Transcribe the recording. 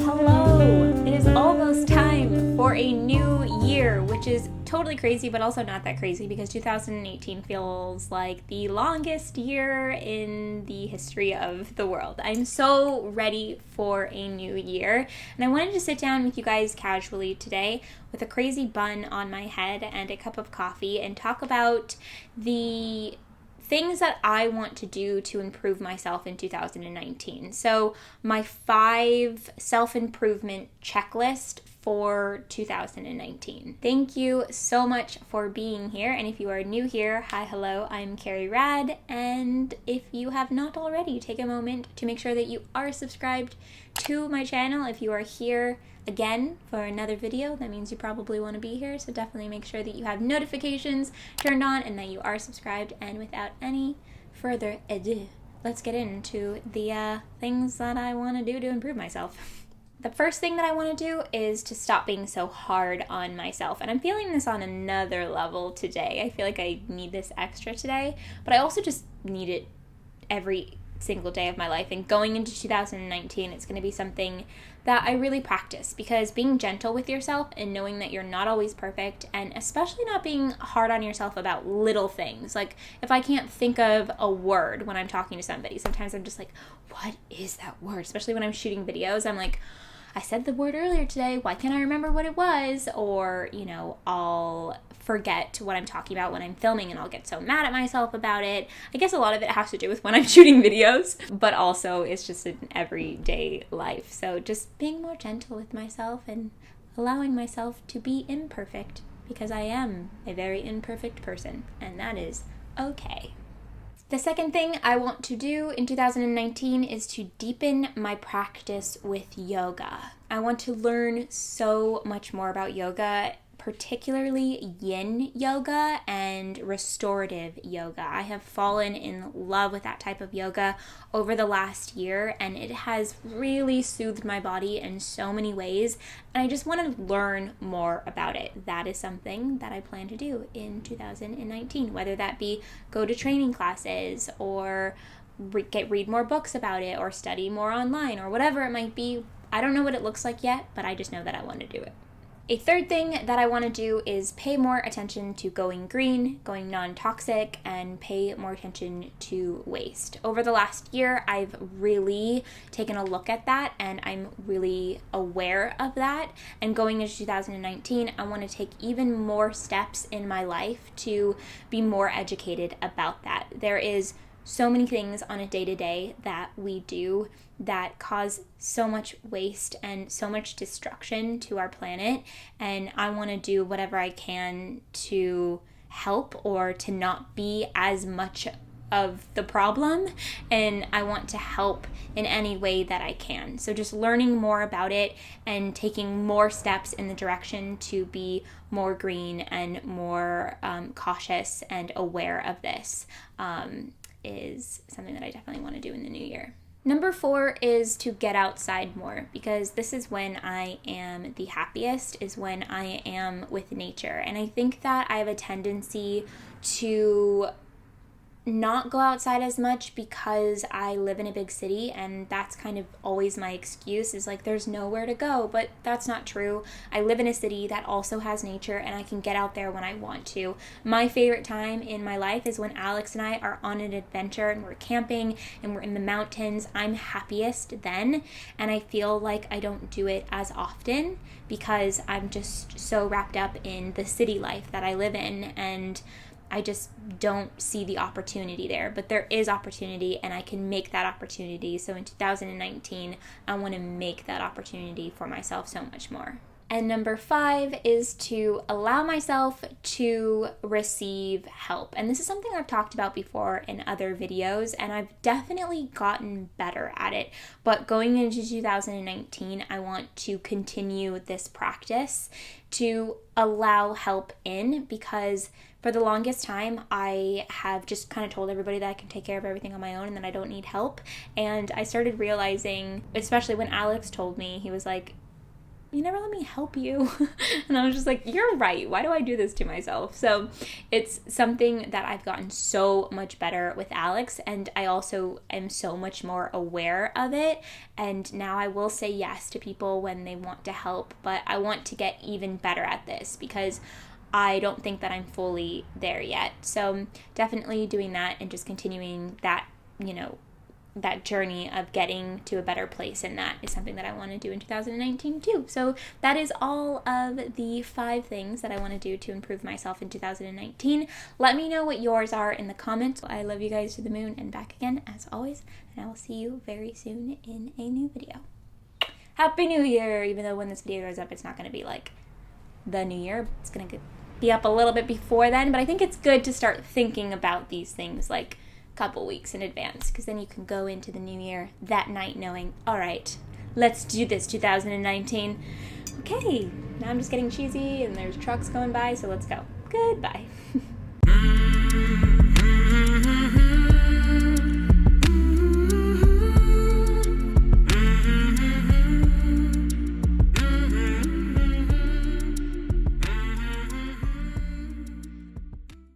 Hello! It is almost time for a new year, which is totally crazy, but also not that crazy because 2018 feels like the longest year in the history of the world. I'm so ready for a new year, and I wanted to sit down with you guys casually today with a crazy bun on my head and a cup of coffee and talk about the things that I want to do to improve myself in 2019. So my 5 self-improvement checklist for 2019. Thank you so much for being here. And if you are new here, hi, hello, I'm Carrie Rad. And if you have not already, take a moment to make sure that you are subscribed to my channel. If you are here again for another video, that means you probably want to be here, so definitely make sure that you have notifications turned on and that you are subscribed. And without any further ado, let's get into the things that I want to do to improve myself. The first thing that I want to do is to stop being so hard on myself, and I'm feeling this on another level today. I feel like I need this extra today, but I also just need it every single day of my life. And going into 2019, it's going to be something that I really practice, because being gentle with yourself and knowing that you're not always perfect, and especially not being hard on yourself about little things. Like if I can't think of a word when I'm talking to somebody, sometimes I'm just like, what is that word? Especially when I'm shooting videos, I'm like, I said the word earlier today, why can't I remember what it was? Or, I'll forget what I'm talking about when I'm filming and I'll get so mad at myself about it. I guess a lot of it has to do with when I'm shooting videos, but also it's just an everyday life. So just being more gentle with myself and allowing myself to be imperfect, because I am a very imperfect person, and that is okay. The second thing I want to do in 2019 is to deepen my practice with yoga. I want to learn so much more about yoga, particularly yin yoga and restorative yoga. I have fallen in love with that type of yoga over the last year, and it has really soothed my body in so many ways, and I just want to learn more about it. That is something that I plan to do in 2019, whether that be go to training classes or read more books about it or study more online or whatever it might be. I don't know what it looks like yet, but I just know that I want to do it. A third thing that I want to do is pay more attention to going green, going non-toxic, and pay more attention to waste. Over the last year, I've really taken a look at that, and I'm really aware of that. And going into 2019, I want to take even more steps in my life to be more educated about that. There is so many things on a day-to-day that we do that cause so much waste and so much destruction to our planet, and I want to do whatever I can to help or to not be as much of the problem, and I want to help in any way that I can. So just learning more about it and taking more steps in the direction to be more green and more cautious and aware of this is something that I definitely want to do in the new year. Number 4 is to get outside more, because this is when I am the happiest, is when I am with nature. And I think that I have a tendency to not go outside as much because I live in a big city, and that's kind of always my excuse, is like there's nowhere to go, but that's not true. I live in a city that also has nature, and I can get out there when I want to. My favorite time in my life is when Alex and I are on an adventure and we're camping and we're in the mountains. I'm happiest then, and I feel like I don't do it as often because I'm just so wrapped up in the city life that I live in, and I just don't see the opportunity there. But there is opportunity, and I can make that opportunity. So in 2019, I want to make that opportunity for myself so much more. And number 5 is to allow myself to receive help. And this is something I've talked about before in other videos, and I've definitely gotten better at it. But going into 2019, I want to continue this practice to allow help in, because for the longest time, I have just kind of told everybody that I can take care of everything on my own and that I don't need help. And I started realizing, especially when Alex told me, he was like, you never let me help you. And I was just like, you're right. Why do I do this to myself? So it's something that I've gotten so much better with Alex, and I also am so much more aware of it. And now I will say yes to people when they want to help, but I want to get even better at this because I don't think that I'm fully there yet. So definitely doing that and just continuing that, that journey of getting to a better place, and that is something that I want to do in 2019 too. So that is all of the 5 things that I want to do to improve myself in 2019. Let me know what yours are in the comments. I love you guys to the moon and back again as always, and I will see you very soon in a new video. Happy New Year! Even though when this video goes up, it's not going to be like the new year. It's going to be up a little bit before then, but I think it's good to start thinking about these things like couple weeks in advance, because then you can go into the new year that night knowing, all right, let's do this 2019. Okay, now I'm just getting cheesy and there's trucks going by, so let's go. Goodbye.